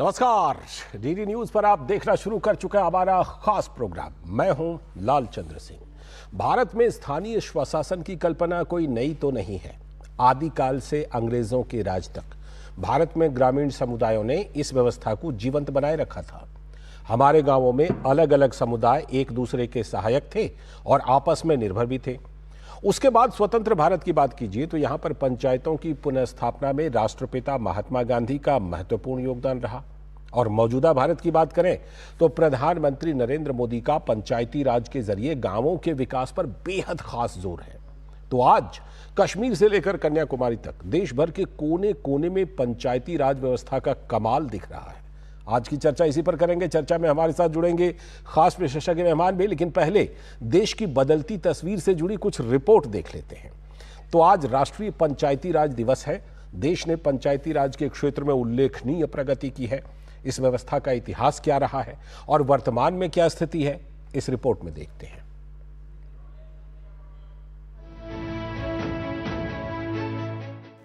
नमस्कार। DD news पर आप देखना शुरू कर चुके हैं हमारा खास प्रोग्राम। मैं हूं लालचंद्र सिंह। भारत में स्थानीय स्वशासन की कल्पना कोई नई तो नहीं है। आदिकाल से अंग्रेजों के राज तक भारत में ग्रामीण समुदायों ने इस व्यवस्था को जीवंत बनाए रखा था। हमारे गांवों में अलग अलग समुदाय एक दूसरे के सहायक थे और आपस में निर्भर भी थे। उसके बाद स्वतंत्र भारत की बात कीजिए तो यहां पर पंचायतों की पुनर्स्थापना में राष्ट्रपिता महात्मा गांधी का महत्वपूर्ण योगदान रहा। और मौजूदा भारत की बात करें तो प्रधानमंत्री नरेंद्र मोदी का पंचायती राज के जरिए गांवों के विकास पर बेहद खास जोर है। तो आज कश्मीर से लेकर कन्याकुमारी तक देश भर के कोने कोने में पंचायती राज व्यवस्था का कमाल दिख रहा है। आज की चर्चा इसी पर करेंगे। चर्चा में हमारे साथ जुड़ेंगे खास विशेषज्ञ मेहमान भी, लेकिन पहले देश की बदलती तस्वीर से जुड़ी कुछ रिपोर्ट देख लेते हैं। तो आज राष्ट्रीय पंचायती राज दिवस है। देश ने पंचायती राज के क्षेत्र में उल्लेखनीय प्रगति की है। इस व्यवस्था का इतिहास क्या रहा है और वर्तमान में क्या स्थिति है, इस रिपोर्ट में देखते हैं।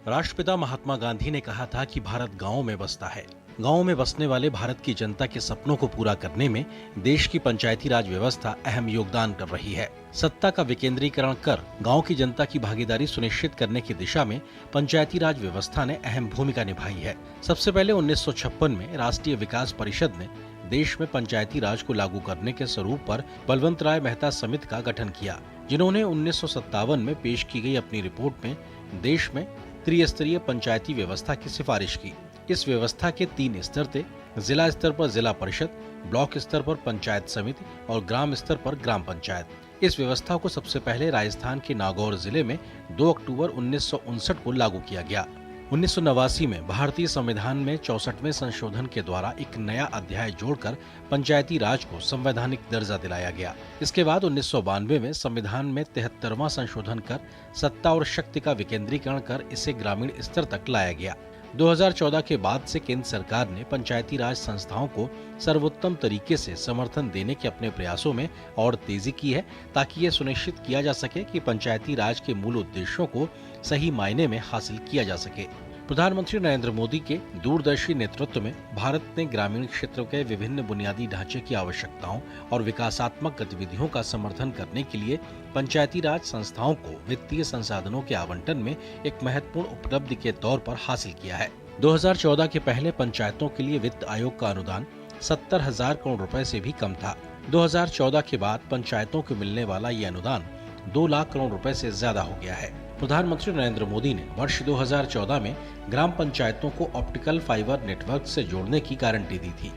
राष्ट्रपिता महात्मा गांधी ने कहा था कि भारत गांवों में बसता है। गांवों में बसने वाले भारत की जनता के सपनों को पूरा करने में देश की पंचायती राज व्यवस्था अहम योगदान कर रही है। सत्ता का विकेंद्रीकरण कर गांव की जनता की भागीदारी सुनिश्चित करने की दिशा में पंचायती राज व्यवस्था ने अहम भूमिका निभाई है। सबसे पहले 1956 में राष्ट्रीय विकास परिषद ने देश में पंचायती राज को लागू करने के स्वरूप पर बलवंत राय मेहता समिति का गठन किया, जिन्होंने 1957 में पेश की गई अपनी रिपोर्ट में देश में त्रिस्तरीय पंचायती व्यवस्था की सिफारिश की। इस व्यवस्था के 3 स्तर थे: जिला स्तर पर जिला परिषद, ब्लॉक स्तर पर पंचायत समिति और ग्राम स्तर पर ग्राम पंचायत। इस व्यवस्था को सबसे पहले राजस्थान के नागौर जिले में 2 अक्टूबर 1959 को लागू किया गया। 1989 में भारतीय संविधान में 64वें संशोधन के द्वारा एक नया अध्याय जोड़कर पंचायती राज को संवैधानिक दर्जा दिलाया गया। इसके बाद 1992 में संविधान में 73वां संशोधन कर सत्ता और शक्ति का विकेंद्रीकरण कर इसे ग्रामीण स्तर तक लाया गया। 2014 के बाद से केंद्र सरकार ने पंचायती राज संस्थाओं को सर्वोत्तम तरीके से समर्थन देने के अपने प्रयासों में और तेजी की है, ताकि ये सुनिश्चित किया जा सके कि पंचायती राज के मूल उद्देश्यों को सही मायने में हासिल किया जा सके। प्रधानमंत्री नरेंद्र मोदी के दूरदर्शी नेतृत्व में भारत ने ग्रामीण क्षेत्र के विभिन्न बुनियादी ढांचे की आवश्यकताओं और विकासात्मक गतिविधियों का समर्थन करने के लिए पंचायती राज संस्थाओं को वित्तीय संसाधनों के आवंटन में एक महत्वपूर्ण उपलब्धि के तौर पर हासिल किया है। 2014 के पहले पंचायतों के लिए वित्त आयोग का अनुदान 70,000 करोड़ रुपए से भी कम था। 2014 के बाद पंचायतों को मिलने वाला ये अनुदान 2 लाख करोड़ रुपए से ज्यादा हो गया है। प्रधानमंत्री नरेंद्र मोदी ने वर्ष 2014 में ग्राम पंचायतों को ऑप्टिकल फाइबर नेटवर्क से जोड़ने की गारंटी दी थी,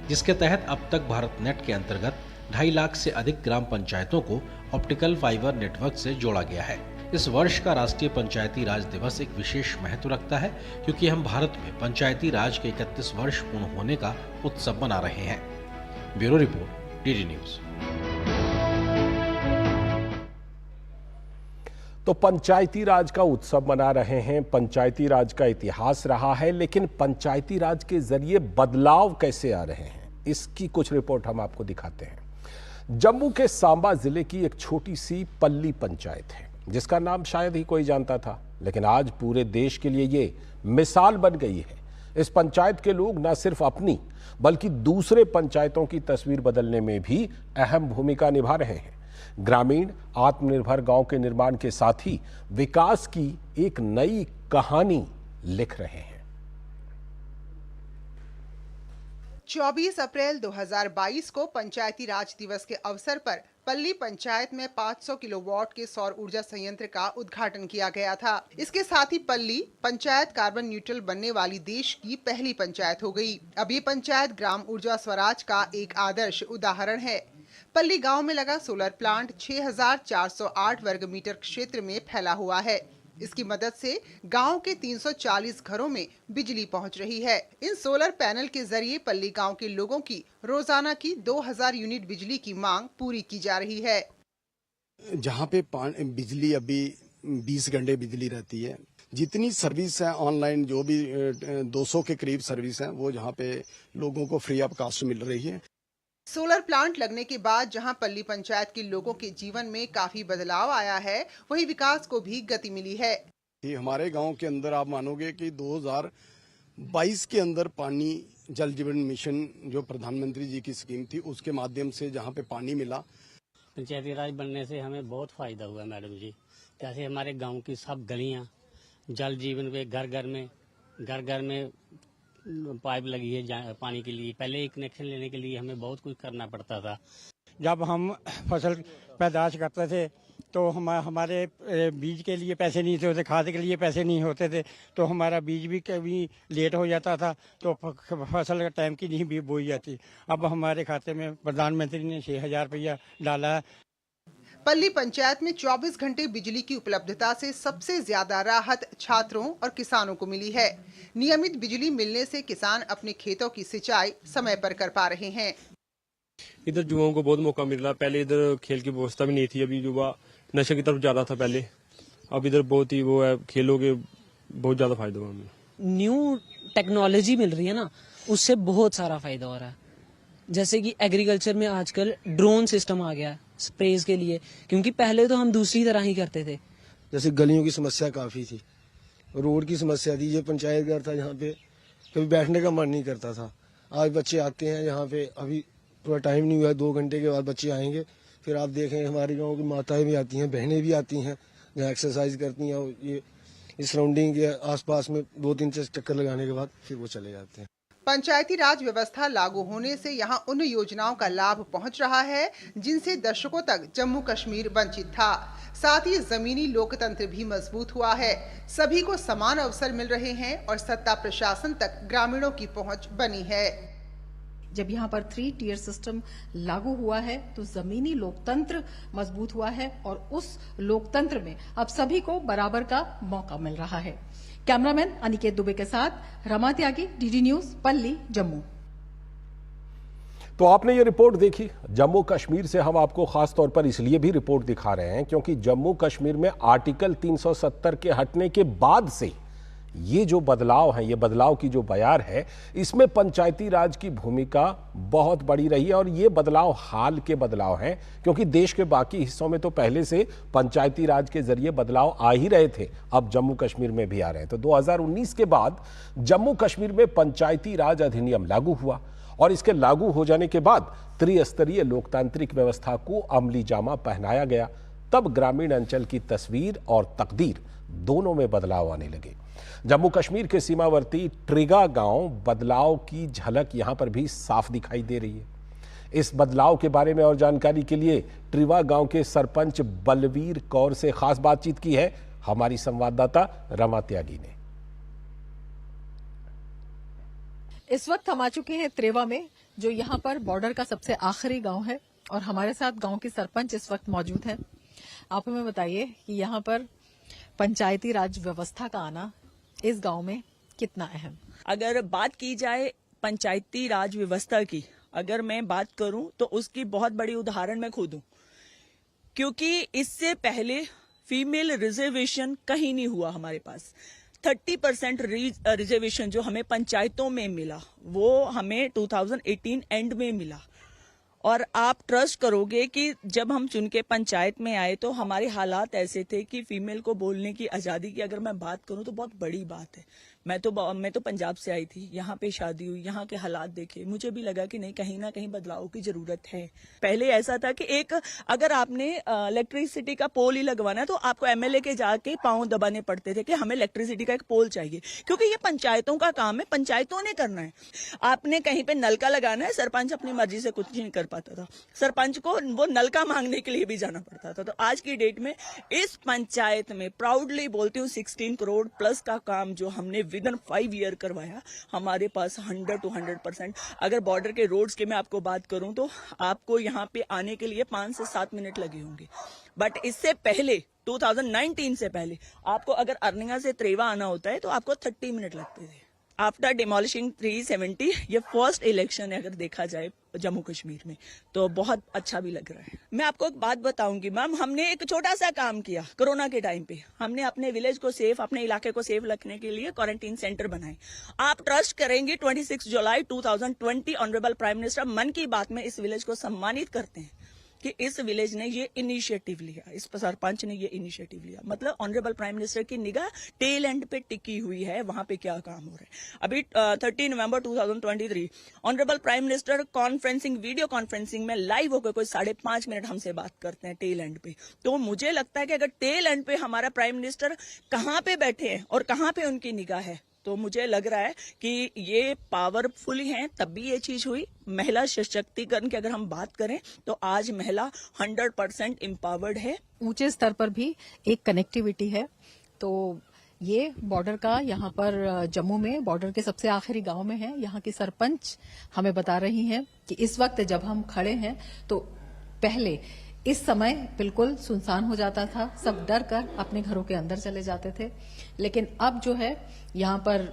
जिसके तहत अब तक भारत नेट के अंतर्गत 2.5 लाख से अधिक ग्राम पंचायतों को ऑप्टिकल फाइबर नेटवर्क से जोड़ा गया है। इस वर्ष का राष्ट्रीय पंचायती राज दिवस एक विशेष महत्व रखता है, क्योंकि हम भारत में पंचायती राज के 31 वर्ष पूर्ण होने का उत्सव मना रहे हैं। Bureau report, DD news. तो पंचायती राज का उत्सव मना रहे हैं। पंचायती राज का इतिहास रहा है, लेकिन पंचायती राज के जरिए बदलाव कैसे आ रहे हैं, इसकी कुछ रिपोर्ट हम आपको दिखाते हैं। जम्मू के सांबा जिले की एक छोटी सी पल्ली पंचायत है, जिसका नाम शायद ही कोई जानता था, लेकिन आज पूरे देश के लिए ये मिसाल बन गई है। इस पंचायत के लोग न सिर्फ अपनी बल्कि दूसरे पंचायतों की तस्वीर बदलने में भी अहम भूमिका निभा रहे हैं। ग्रामीण आत्मनिर्भर गांव के निर्माण के साथ ही विकास की एक नई कहानी लिख रहे हैं। 24 अप्रैल 2022 को पंचायती राज दिवस के अवसर पर पल्ली पंचायत में 500 किलोवाट के सौर ऊर्जा संयंत्र का उद्घाटन किया गया था। इसके साथ ही पल्ली पंचायत कार्बन न्यूट्रल बनने वाली देश की पहली पंचायत हो गई। अब ये पंचायत ग्राम ऊर्जा स्वराज का एक आदर्श उदाहरण है। पल्ली गांव में लगा सोलर प्लांट 6,408 वर्ग मीटर क्षेत्र में फैला हुआ है। इसकी मदद से गांव के 340 घरों में बिजली पहुंच रही है। इन सोलर पैनल के जरिए पल्ली गांव के लोगों की रोजाना की 2000 यूनिट बिजली की मांग पूरी की जा रही है। जहां पे बिजली अभी 20 घंटे बिजली रहती है, जितनी सर्विस है ऑनलाइन, जो भी 200 के करीब सर्विस है, वो जहां पे लोगों को फ्री ऑफ कॉस्ट मिल रही है। सोलर प्लांट लगने के बाद जहां पल्ली पंचायत के लोगों के जीवन में काफी बदलाव आया है, वहीं विकास को भी गति मिली है। हमारे गांव के अंदर आप मानोगे कि 22 के अंदर पानी जल जीवन मिशन जो प्रधानमंत्री जी की स्कीम थी उसके माध्यम से जहाँ पे पानी मिला। पंचायती राज बनने से हमें बहुत फायदा हुआ मैडम जी। जैसे हमारे गांव की सब गलियां जल जीवन पे घर घर में पाइप लगी है पानी के लिए। पहले एक कनेक्शन लेने के लिए हमें बहुत कुछ करना पड़ता था। जब हम फसल पैदाश करते थे तो हमारे बीज के लिए पैसे नहीं होते, खाद के लिए पैसे नहीं होते थे, तो हमारा बीज भी कभी लेट हो जाता था तो फसल टाइम की नहीं भी बोई जाती। अब हमारे खाते में प्रधानमंत्री ने 6,000 रुपया डाला है। पल्ली पंचायत में 24 घंटे बिजली की उपलब्धता से सबसे ज्यादा राहत छात्रों और किसानों को मिली है। नियमित बिजली मिलने से किसान अपने खेतों की सिंचाई समय पर कर पा रहे हैं। इधर युवाओं को बहुत मौका मिल रहा है। पहले इधर खेल की व्यवस्था भी नहीं थी, अभी युवा नशे की तरफ ज्यादा था पहले। अब इधर बहुत ही वो है, खेलों के बहुत ज्यादा फायदा हुआ हमें। न्यू टेक्नोलॉजी मिल रही है ना, उससे बहुत सारा फायदा हो रहा है। जैसे कि एग्रीकल्चर में आजकल ड्रोन सिस्टम आ गया स्प्रेज के लिए, क्योंकि पहले तो हम दूसरी तरह ही करते थे। जैसे गलियों की समस्या काफी थी, रोड की समस्या थी। ये पंचायत घर था यहाँ पे कभी बैठने का मन नहीं करता था। आज बच्चे आते हैं यहाँ पे, अभी थोड़ा टाइम नहीं हुआ है, 2 घंटे के बाद बच्चे आएंगे। फिर आप देखें हमारे गांव की माताएं भी आती हैं, बहनें भी आती हैं जहाँ एक्सरसाइज करती हैं। और ये इस सराउंडिंग के आसपास में 2-3 चक्कर लगाने के बाद फिर वो चले जाते हैं। पंचायती राज व्यवस्था लागू होने से यहां उन योजनाओं का लाभ पहुंच रहा है जिनसे दशकों तक जम्मू कश्मीर वंचित था। साथ ही जमीनी लोकतंत्र भी मजबूत हुआ है। सभी को समान अवसर मिल रहे हैं और सत्ता प्रशासन तक ग्रामीणों की पहुंच बनी है। जब यहाँ पर 3 टियर सिस्टम लागू हुआ है तो जमीनी लोकतंत्र मजबूत हुआ है और उस लोकतंत्र में अब सभी को बराबर का मौका मिल रहा है। कैमरामैन अनिकेत दुबे के साथ रमा त्यागी, डीडी न्यूज, पल्ली, जम्मू। तो आपने ये रिपोर्ट देखी। जम्मू कश्मीर से हम आपको खास तौर पर इसलिए भी रिपोर्ट दिखा रहे हैं क्योंकि जम्मू कश्मीर में आर्टिकल 370 के हटने के बाद से ये जो बदलाव है, ये बदलाव की जो बयार है, इसमें पंचायती राज की भूमिका बहुत बड़ी रही है। और ये बदलाव हाल के बदलाव हैं क्योंकि देश के बाकी हिस्सों में तो पहले से पंचायती राज के जरिए बदलाव आ ही रहे थे, अब जम्मू कश्मीर में भी आ रहे हैं। तो 2019 के बाद जम्मू कश्मीर में पंचायती राज अधिनियम लागू हुआ और इसके लागू हो जाने के बाद त्रिस्तरीय लोकतांत्रिक व्यवस्था को अमली जामा पहनाया गया। तब ग्रामीण अंचल की तस्वीर और तकदीर दोनों में बदलाव आने लगे। जम्मू कश्मीर के सीमावर्ती ट्रिगा गांव बदलाव की झलक यहां पर भी साफ दिखाई दे रही है। इस बदलाव के बारे में और जानकारी के लिए ट्रिगा गांव के सरपंच बलवीर कौर से खास बातचीत की है हमारी संवाददाता रमा त्यागी ने। इस वक्त हम आ चुके हैं त्रेवा में, जो यहाँ पर बॉर्डर का सबसे आखिरी गांव है और हमारे साथ गांव के सरपंच इस वक्त मौजूद हैं। आप हमें बताइए कि यहाँ पर पंचायती राज व्यवस्था का आना इस गांव में कितना अहम? अगर बात की जाए पंचायती राज व्यवस्था की, अगर मैं बात करूं तो उसकी बहुत बड़ी उदाहरण मैं खुद हूं, क्योंकि इससे पहले फीमेल रिजर्वेशन कहीं नहीं हुआ हमारे पास। 30% रिजर्वेशन जो हमें पंचायतों में मिला वो हमें 2018 एंड में मिला। और आप ट्रस्ट करोगे कि जब हम चुन के पंचायत में आए तो हमारे हालात ऐसे थे कि फीमेल को बोलने की आज़ादी की अगर मैं बात करूं तो बहुत बड़ी बात है। मैं तो पंजाब से आई थी, यहाँ पे शादी हुई, यहाँ के हालात देखे, मुझे भी लगा कि नहीं, कहीं ना कहीं बदलाव की जरूरत है। पहले ऐसा था कि अगर आपने इलेक्ट्रिसिटी का पोल ही लगवाना है तो आपको एमएलए के जाके पांव दबाने पड़ते थे कि हमें इलेक्ट्रिसिटी का एक पोल चाहिए, क्योंकि ये पंचायतों का काम है, पंचायतों ने करना है। आपने कहीं पे नलका लगाना है, सरपंच अपनी मर्जी से कुछ नहीं कर पाता था, सरपंच को वो नलका मांगने के लिए भी जाना पड़ता था। तो आज की डेट में इस पंचायत में प्राउडली बोलती हूँ 16 करोड़ प्लस का काम जो हमने विदिन 5 ईयर करवाया, हमारे पास 100 to 100%। अगर बॉर्डर के रोड्स की मैं आपको बात करूं तो आपको यहाँ पे आने के लिए 5 से 7 मिनट लगे होंगे, बट इससे पहले 2019 से पहले आपको अगर अर्निंगा से त्रेवा आना होता है तो आपको 30 मिनट लगते थे। आफ्टर डिमोलिशिंग 370 ये फर्स्ट इलेक्शन है अगर देखा जाए जम्मू कश्मीर में, तो बहुत अच्छा भी लग रहा है। मैं आपको एक बात बताऊंगी मैम, हमने एक छोटा सा काम किया कोरोना के टाइम पे। हमने अपने विलेज को सेफ, अपने इलाके को सेफ रखने के लिए क्वारंटीन सेंटर बनाए। आप ट्रस्ट करेंगे 26 जुलाई 2020 ऑनरेबल प्राइम मिनिस्टर मन की बात में इस विलेज को सम्मानित करते हैं। कि इस विलेज ने ये इनिशिएटिव लिया, इस सरपंच ने ये इनिशिएटिव लिया। मतलब ऑनरेबल प्राइम मिनिस्टर की निगाह टेल एंड पे टिकी हुई है, वहां पे क्या काम हो रहा है। अभी 30 नवंबर 2023 honourable prime minister conferencing, video conferencing में लाइव होकर कोई 5.5 मिनट हमसे बात करते हैं टेल एंड पे। तो मुझे लगता है कि अगर टेल एंड पे हमारा प्राइम मिनिस्टर कहाँ पे बैठे हैं और कहाँ पे उनकी निगाह है, तो मुझे लग रहा है कि ये पावरफुल हैं, तब भी ये चीज हुई। महिला सशक्तिकरण की अगर हम बात करें तो आज महिला 100% एम्पावर्ड है। ऊंचे स्तर पर भी एक कनेक्टिविटी है। तो ये बॉर्डर का, यहाँ पर जम्मू में बॉर्डर के सबसे आखिरी गांव में है। यहाँ की सरपंच हमें बता रही हैं कि इस वक्त जब हम खड़े हैं तो पहले इस समय बिल्कुल सुनसान हो जाता था, सब डर कर अपने घरों के अंदर चले जाते थे। लेकिन अब जो है यहाँ पर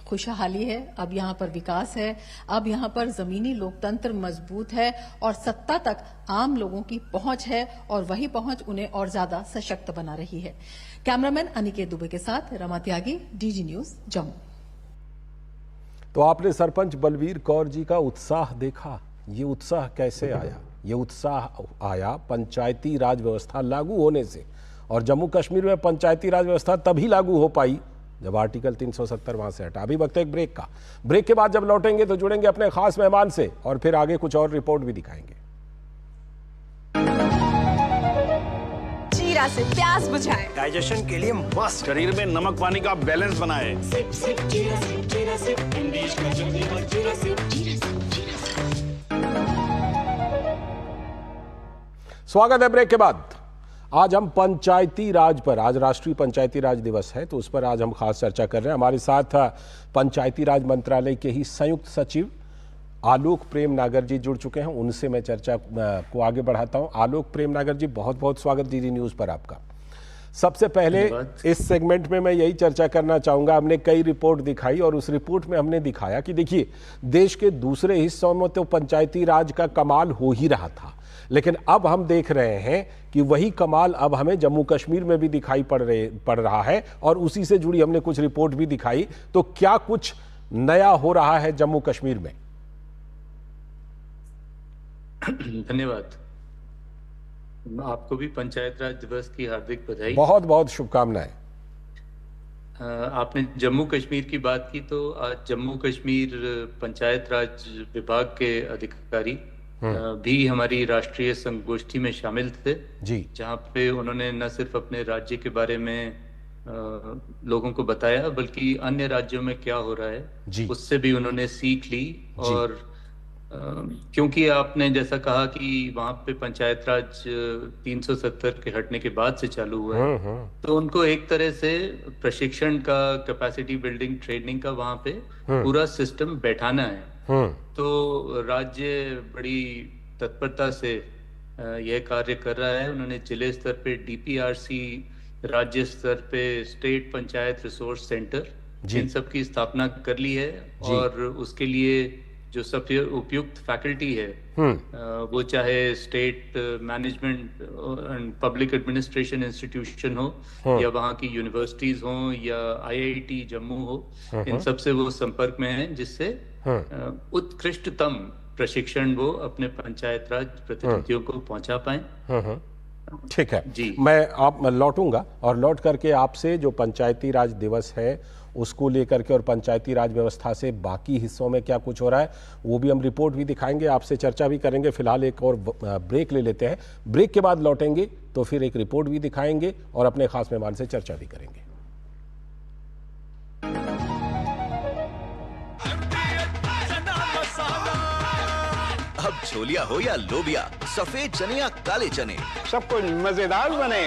खुशहाली है, अब यहाँ पर विकास है, अब यहाँ पर जमीनी लोकतंत्र मजबूत है और सत्ता तक आम लोगों की पहुंच है और वही पहुंच उन्हें और ज्यादा सशक्त बना रही है। कैमरामैन अनिकेत दुबे के साथ रमा त्यागी, डीजी न्यूज, जम्मू। तो आपने सरपंच बलवीर कौर जी का उत्साह देखा। ये उत्साह कैसे आया? ये उत्साह आया पंचायती राज व्यवस्था लागू होने से, और जम्मू कश्मीर में पंचायती राज व्यवस्था तभी लागू हो पाई जब आर्टिकल 370 वहां से हटा। अभी वक्त है एक ब्रेक का। ब्रेक के बाद जब लौटेंगे तो जुड़ेंगे अपने खास मेहमान से और फिर आगे कुछ और रिपोर्ट भी दिखाएंगे। जीरा से प्यास बुझाए, डाइजेशन के लिए मस्त, शरीर में नमक पानी का बैलेंस बनाए। सिप सिप जीरा सिप, जीरा सिप, इंग्लिश का जल्दी और जीरा सिप, जीरा सिप, जीरा सिप। स्वागत है ब्रेक के बाद। आज हम पंचायती राज पर, आज राष्ट्रीय पंचायती राज दिवस है तो उस पर आज हम खास चर्चा कर रहे हैं। हमारे साथ पंचायती राज मंत्रालय के ही संयुक्त सचिव आलोक प्रेम नागर जी जुड़ चुके हैं। उनसे मैं चर्चा को आगे बढ़ाता हूं। आलोक प्रेम नागर जी, बहुत बहुत स्वागत डीडी न्यूज पर आपका। सबसे पहले इस सेगमेंट में मैं यही चर्चा करना चाहूंगा, हमने कई रिपोर्ट दिखाई और उस रिपोर्ट में हमने दिखाया कि देखिए, देश के दूसरे हिस्सों में तो पंचायती राज का कमाल हो ही रहा था, लेकिन अब हम देख रहे हैं कि वही कमाल अब हमें जम्मू कश्मीर में भी दिखाई पड़ रहा है और उसी से जुड़ी हमने कुछ रिपोर्ट भी दिखाई। तो क्या कुछ नया हो रहा है जम्मू कश्मीर में? धन्यवाद। आपको भी पंचायत राज दिवस की हार्दिक बधाई। बहुत बहुत शुभकामनाएं। आपने जम्मू कश्मीर की बात की, तो आज जम्मू कश्मीर पंचायत राज विभाग के अधिकारी भी हमारी राष्ट्रीय संगोष्ठी में शामिल थे जी, जहां पे उन्होंने न सिर्फ अपने राज्य के बारे में लोगों को बताया, बल्कि अन्य राज्यों में क्या हो रहा है उससे भी उन्होंने सीख ली। और क्योंकि आपने जैसा कहा कि वहां पे पंचायत राज 370 के हटने के बाद से चालू हुआ है, तो उनको एक तरह से प्रशिक्षण का, कैपेसिटी बिल्डिंग, ट्रेनिंग का वहां पे पूरा सिस्टम बैठाना है। तो राज्य बड़ी तत्परता से यह कार्य कर रहा है। उन्होंने जिले स्तर पे डीपीआरसी, राज्य स्तर पे स्टेट पंचायत रिसोर्स सेंटर, इन सब की स्थापना कर ली है। और उसके लिए जो सबसे उपयुक्त फैकल्टी है, वो चाहे state management and public administration institution हो या वहाँ की यूनिवर्सिटीज हो या आईआईटी जम्मू हो, इन सब से वो संपर्क में है, जिससे उत्कृष्टतम प्रशिक्षण वो अपने पंचायत राज प्रतिनिधियों को पहुंचा पाए। ठीक है जी, मैं लौटूंगा और लौट करके आपसे जो पंचायती राज दिवस है उसको लेकर के और पंचायती राज व्यवस्था से बाकी हिस्सों में क्या कुछ हो रहा है वो भी हम रिपोर्ट भी दिखाएंगे, आपसे चर्चा भी करेंगे। फिलहाल एक और ब्रेक ले लेते हैं। ब्रेक के बाद लौटेंगे तो फिर एक रिपोर्ट भी दिखाएंगे और अपने खास मेहमान से चर्चा भी करेंगे। अब छोलिया हो या लोबिया, सफेद चने या काले चने, सब कुछ मजेदार बने।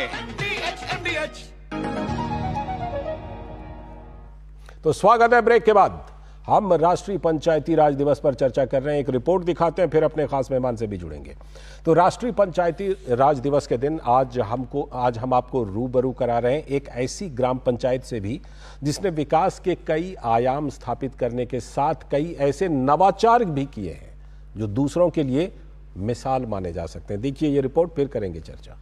तो स्वागत है ब्रेक के बाद। हम राष्ट्रीय पंचायती राज दिवस पर चर्चा कर रहे हैं, एक रिपोर्ट दिखाते हैं, फिर अपने खास मेहमान से भी जुड़ेंगे। तो राष्ट्रीय पंचायती राज दिवस के दिन आज हम आपको रूबरू करा रहे हैं एक ऐसी ग्राम पंचायत से भी जिसने विकास के कई आयाम स्थापित करने के साथ कई ऐसे नवाचार भी किए हैं जो दूसरों के लिए मिसाल माने जा सकते हैं। देखिए ये रिपोर्ट, फिर करेंगे चर्चा।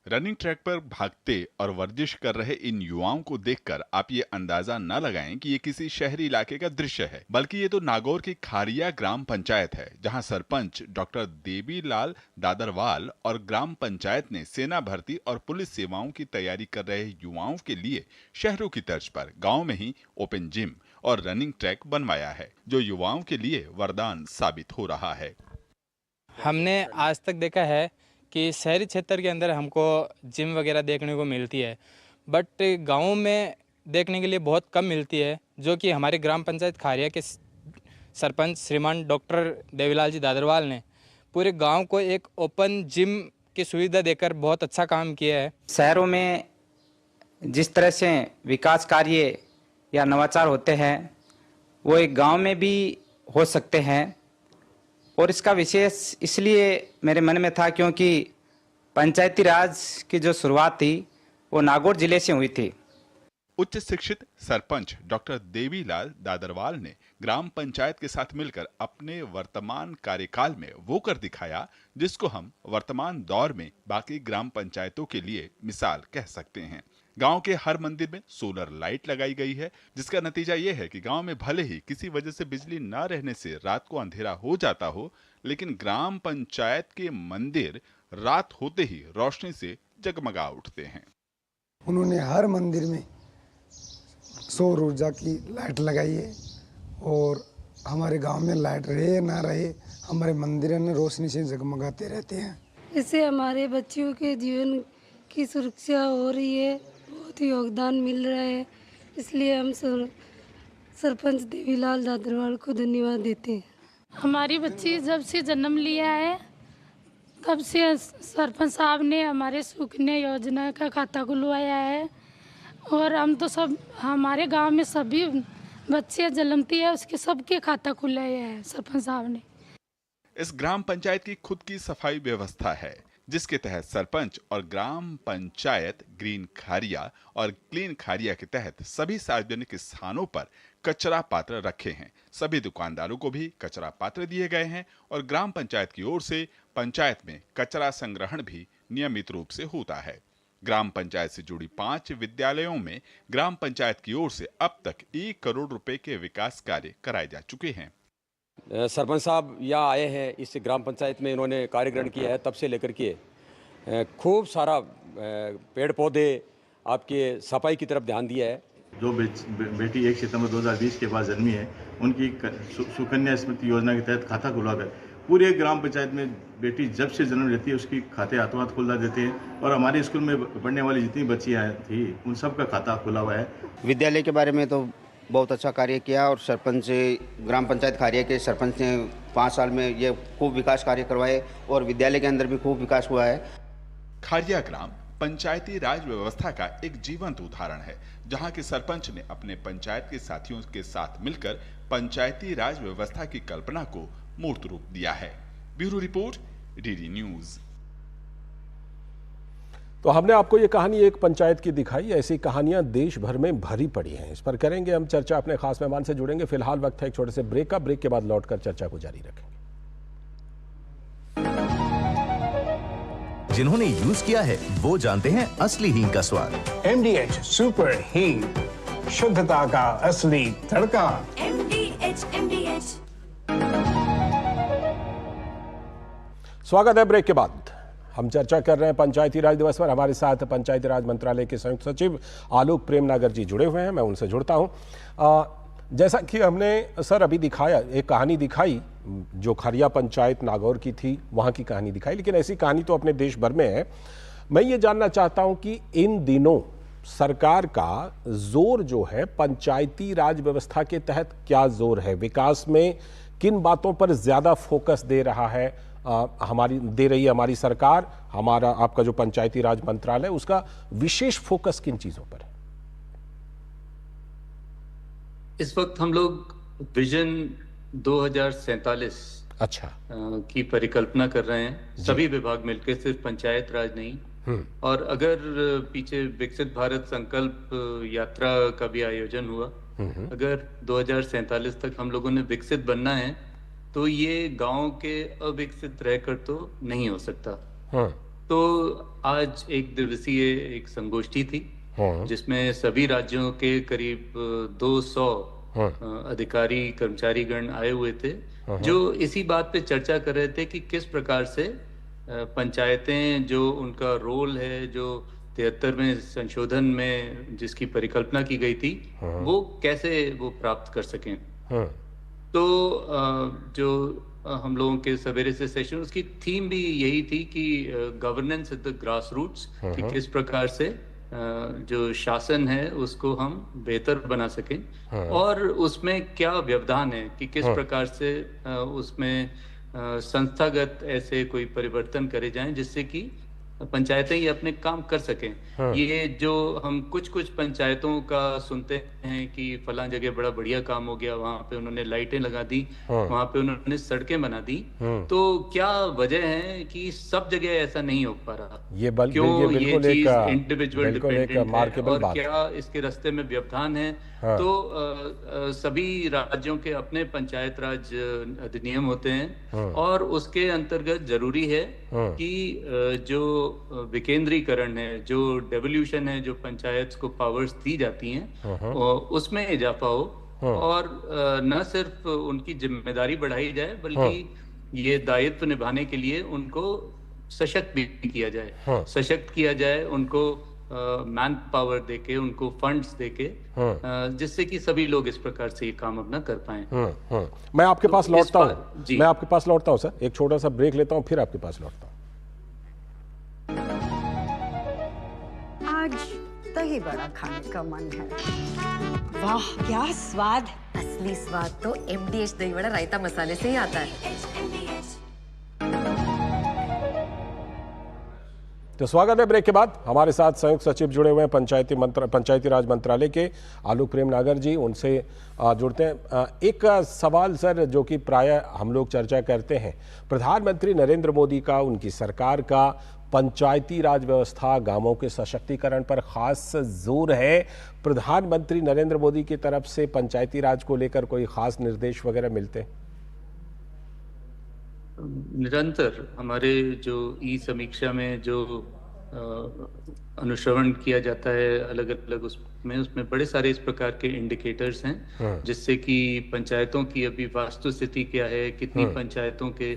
रनिंग ट्रैक पर भागते और वर्जिश कर रहे इन युवाओं को देखकर आप ये अंदाजा न लगाएं कि ये किसी शहरी इलाके का दृश्य है, बल्कि ये तो नागौर की खारिया ग्राम पंचायत है, जहां सरपंच डॉक्टर देवीलाल दादरवाल और ग्राम पंचायत ने सेना भर्ती और पुलिस सेवाओं की तैयारी कर रहे युवाओं के लिए शहरों की तर्ज पर गाँव में ही ओपन जिम और रनिंग ट्रैक बनवाया है, जो युवाओं के लिए वरदान साबित हो रहा है। हमने आज तक देखा है कि शहरी क्षेत्र के अंदर हमको जिम वगैरह देखने को मिलती है, बट गाँव में देखने के लिए बहुत कम मिलती है, जो कि हमारे ग्राम पंचायत खारिया के सरपंच श्रीमान डॉक्टर देवीलाल जी दादरवाल ने पूरे गांव को एक ओपन जिम की सुविधा देकर बहुत अच्छा काम किया है। शहरों में जिस तरह से विकास कार्य या नवाचार होते हैं वो एक गांव में भी हो सकते हैं, और इसका विशेष इसलिए मेरे मन में था क्योंकि पंचायती राज की जो शुरुआत थी वो नागौर जिले से हुई थी। उच्च शिक्षित सरपंच डॉक्टर देवीलाल दादरवाल ने ग्राम पंचायत के साथ मिलकर अपने वर्तमान कार्यकाल में वो कर दिखाया जिसको हम वर्तमान दौर में बाकी ग्राम पंचायतों के लिए मिसाल कह सकते हैं। गांव के हर मंदिर में सोलर लाइट लगाई गई है, जिसका नतीजा ये है कि गांव में भले ही किसी वजह से बिजली न रहने से रात को अंधेरा हो जाता हो, लेकिन ग्राम पंचायत के मंदिर रात होते ही रोशनी से जगमगा उठते हैं। उन्होंने हर मंदिर में सौर ऊर्जा की लाइट लगाई है, और हमारे गांव में लाइट रहे या ना रहे, हमारे मंदिरों में रोशनी से जगमगाते रहते हैं। इससे हमारे बच्चों के जीवन की सुरक्षा हो रही है, बहुत योगदान मिल रहा है, इसलिए हम सरपंच देवीलाल दादरवाल को धन्यवाद देते हैं। हमारी बच्ची जब से जन्म लिया है तब से सरपंच साहब ने हमारे सुकन्या योजना का खाता खुलवाया है, और हम तो सब हमारे गांव में सभी बच्चे जन्मती है उसके सबके खाता खुलाया है सरपंच साहब ने। इस ग्राम पंचायत की खुद की सफाई व्यवस्था है, जिसके तहत सरपंच और ग्राम पंचायत ग्रीन खारिया और क्लीन खारिया के तहत सभी सार्वजनिक स्थानों पर कचरा पात्र रखे हैं। सभी दुकानदारों को भी कचरा पात्र दिए गए हैं, और ग्राम पंचायत की ओर से पंचायत में कचरा संग्रहण भी नियमित रूप से होता है। ग्राम पंचायत से जुड़ी 5 विद्यालयों में ग्राम पंचायत की ओर से अब तक 1 करोड़ रुपए के विकास कार्य कराए जा चुके हैं। सरपंच साहब यहाँ आए हैं, इस ग्राम पंचायत में इन्होंने कार्य ग्रहण किया है, तब से लेकर के खूब सारा पेड़ पौधे आपके सफाई की तरफ ध्यान दिया है। जो बेटी 1 सितंबर 2020 के बाद जन्मी है, उनकी सुकन्या स्मृति योजना के तहत खाता खुलवाकर पूरे ग्राम पंचायत में बेटी जब से जन्म लेती है उसकी खाते हाथों हाथ खुलवा देते हैं, और हमारे स्कूल में पढ़ने वाली जितनी बच्चियाँ थी उन सब का खाता खुला हुआ है। विद्यालय के बारे में तो बहुत अच्छा कार्य किया, और सरपंच ग्राम पंचायत खारिया के सरपंच ने 5 साल में ये खूब विकास कार्य करवाए, और विद्यालय के अंदर भी खूब विकास हुआ है। खारिया ग्राम पंचायती राज व्यवस्था का एक जीवंत उदाहरण है, जहां के सरपंच ने अपने पंचायत के साथियों के साथ मिलकर पंचायती राज व्यवस्था की कल्पना को मूर्त रूप दिया है। Bureau report, DD news. तो हमने आपको ये कहानी एक पंचायत की दिखाई, ऐसी कहानियां देश भर में भरी पड़ी हैं। इस पर करेंगे हम चर्चा, अपने खास मेहमान से जुड़ेंगे। फिलहाल वक्त है एक छोटे से ब्रेक का, ब्रेक के बाद लौटकर चर्चा को जारी रखेंगे। जिन्होंने यूज किया है वो जानते हैं असली हींग का स्वाद। MDH सुपर हींग, शुद्धता का असली तड़का। MDH। स्वागत है ब्रेक के बाद। हम चर्चा कर रहे हैं पंचायती राज दिवस पर। हमारे साथ पंचायती राज मंत्रालय के संयुक्त सचिव आलोक प्रेमनागर जी जुड़े हुए हैं, मैं उनसे जुड़ता हूं। जैसा कि हमने सर अभी दिखाया, एक कहानी दिखाई जो खारिया पंचायत नागौर की थी, वहां की कहानी दिखाई, लेकिन ऐसी कहानी तो अपने देश भर में है। मैं ये जानना चाहता हूं कि इन दिनों सरकार का जोर जो है पंचायती राज व्यवस्था के तहत क्या जोर है, विकास में किन बातों पर ज्यादा फोकस दे रहा है दे रही है हमारी सरकार, हमारा आपका जो पंचायती राज मंत्रालय, उसका विशेष फोकस किन चीजों पर है? इस वक्त हम लोग विजन 2047 की परिकल्पना कर रहे हैं, सभी विभाग मिलकर, सिर्फ पंचायत राज नहीं। और अगर पीछे विकसित भारत संकल्प यात्रा का भी आयोजन हुआ, अगर 2047 तक हम लोगों ने विकसित बनना है तो ये गांव के अविकसित रहकर तो नहीं हो सकता। तो आज एक दिवसीय एक संगोष्ठी थी जिसमें सभी राज्यों के करीब 200 अधिकारी कर्मचारीगण आए हुए थे, जो इसी बात पे चर्चा कर रहे थे कि किस प्रकार से पंचायतें जो उनका रोल है, जो 73वें संशोधन में जिसकी परिकल्पना की गई थी, वो कैसे वो प्राप्त कर सकें। तो जो हम लोगों के सवेरे से सेशन, उसकी थीम भी यही थी कि governance at the grass roots, कि किस प्रकार से जो शासन है उसको हम बेहतर बना सकें और उसमें क्या व्यवधान है, कि किस प्रकार से उसमें संस्थागत ऐसे कोई परिवर्तन करे जाएं जिससे कि पंचायतें ये अपने काम कर सकें। ये जो हम कुछ पंचायतों का सुनते हैं कि फलां जगह बड़ा बढ़िया काम हो गया, वहां पे उन्होंने लाइटें लगा दी, वहां पे उन्होंने सड़कें बना दी, तो क्या वजह है कि सब जगह ऐसा नहीं हो पा रहा? क्यों ये चीज इंडिविजुअल डिपेंडेंट है और क्या इसके रास्ते में व्यवधान है? तो सभी राज्यों के अपने पंचायत राज अधिनियम होते हैं और उसके अंतर्गत जरूरी है कि जो विकेंद्रीकरण है, जो डेवोल्यूशन है, जो पंचायत को पावर्स दी जाती हैं, उसमें इजाफा हो और न सिर्फ उनकी जिम्मेदारी बढ़ाई जाए बल्कि ये दायित्व निभाने के लिए उनको सशक्त भी किया जाए, सशक्त किया जाए उनको मैन पावर देके, उनको फंड्स देके, जिससे कि सभी लोग इस प्रकार से ये काम अपना कर पाएं। मैं आपके पास लौटता हूँ सर, एक छोटा सा ब्रेक लेता हूँ, फिर आपके पास लौटता हूँ। आज दही बड़ा खाने का मन है। वाह क्या स्वाद! असली स्वाद तो MDH दही बड़ा रायता मसाले से ही आता है। तो स्वागत है ब्रेक के बाद। हमारे साथ संयुक्त सचिव जुड़े हुए हैं पंचायती राज मंत्रालय के आलोक प्रेम नागर जी, उनसे जुड़ते हैं। एक सवाल सर, जो कि प्रायः हम लोग चर्चा करते हैं, प्रधानमंत्री नरेंद्र मोदी का, उनकी सरकार का पंचायती राज व्यवस्था, गांवों के सशक्तिकरण पर खास जोर है। प्रधानमंत्री नरेंद्र मोदी की तरफ से पंचायती राज को लेकर कोई खास निर्देश वगैरह मिलते हैं? निरंतर हमारे जो ई समीक्षा में जो अनुश्रवण किया जाता है अलग अलग उसमें बड़े सारे इस प्रकार के इंडिकेटर्स हैं, जिससे कि पंचायतों की अभी वास्तु स्थिति क्या है, कितनी पंचायतों के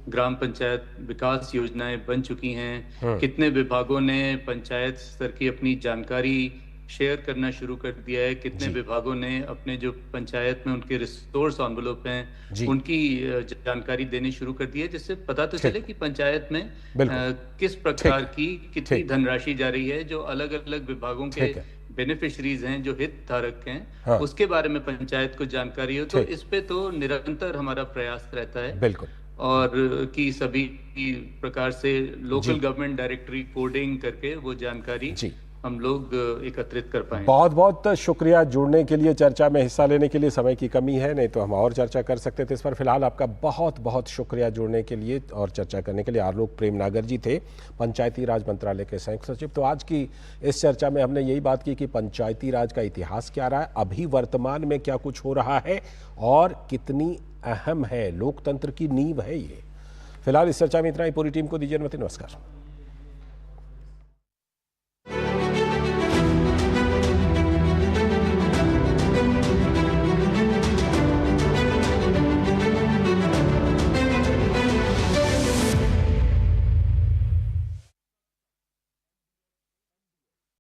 ग्राम पंचायत विकास योजनाएं बन चुकी हैं, कितने विभागों ने पंचायत स्तर की अपनी जानकारी शेयर करना शुरू कर दिया है, कितने विभागों ने अपने जो पंचायत में उनके रिसोर्स एनवेलप हैं उनकी जानकारी देनी शुरू कर दी है, जिससे पता तो चले कि पंचायत में किस प्रकार की कितनी धनराशि जा रही है, जो अलग अलग विभागों के बेनिफिशरीज हैं, जो हित धारक हैं, उसके बारे में पंचायत को जानकारी हो। तो इस पे तो निरंतर हमारा प्रयास रहता है। बिल्कुल। और कि सभी प्रकार से लोकल गवर्नमेंट डायरेक्टरी कोडिंग करके वो जानकारी हम लोग एकत्रित कर पाए। बहुत बहुत शुक्रिया जुड़ने के लिए, चर्चा में हिस्सा लेने के लिए। समय की कमी है, नहीं तो हम और चर्चा कर सकते थे इस पर। फिलहाल आपका बहुत बहुत शुक्रिया जुड़ने के लिए और चर्चा करने के लिए। आलोक प्रेम नागर जी थे, पंचायती राज मंत्रालय के संयुक्त सचिव। तो आज की इस चर्चा में हमने यही बात की कि पंचायती राज का इतिहास क्या रहा है, अभी वर्तमान में क्या कुछ हो रहा है और कितनी अहम है, लोकतंत्र की नींव है ये। फिलहाल इस चर्चा में इतना ही। पूरी टीम को दीजिए अनुमति। नमस्कार।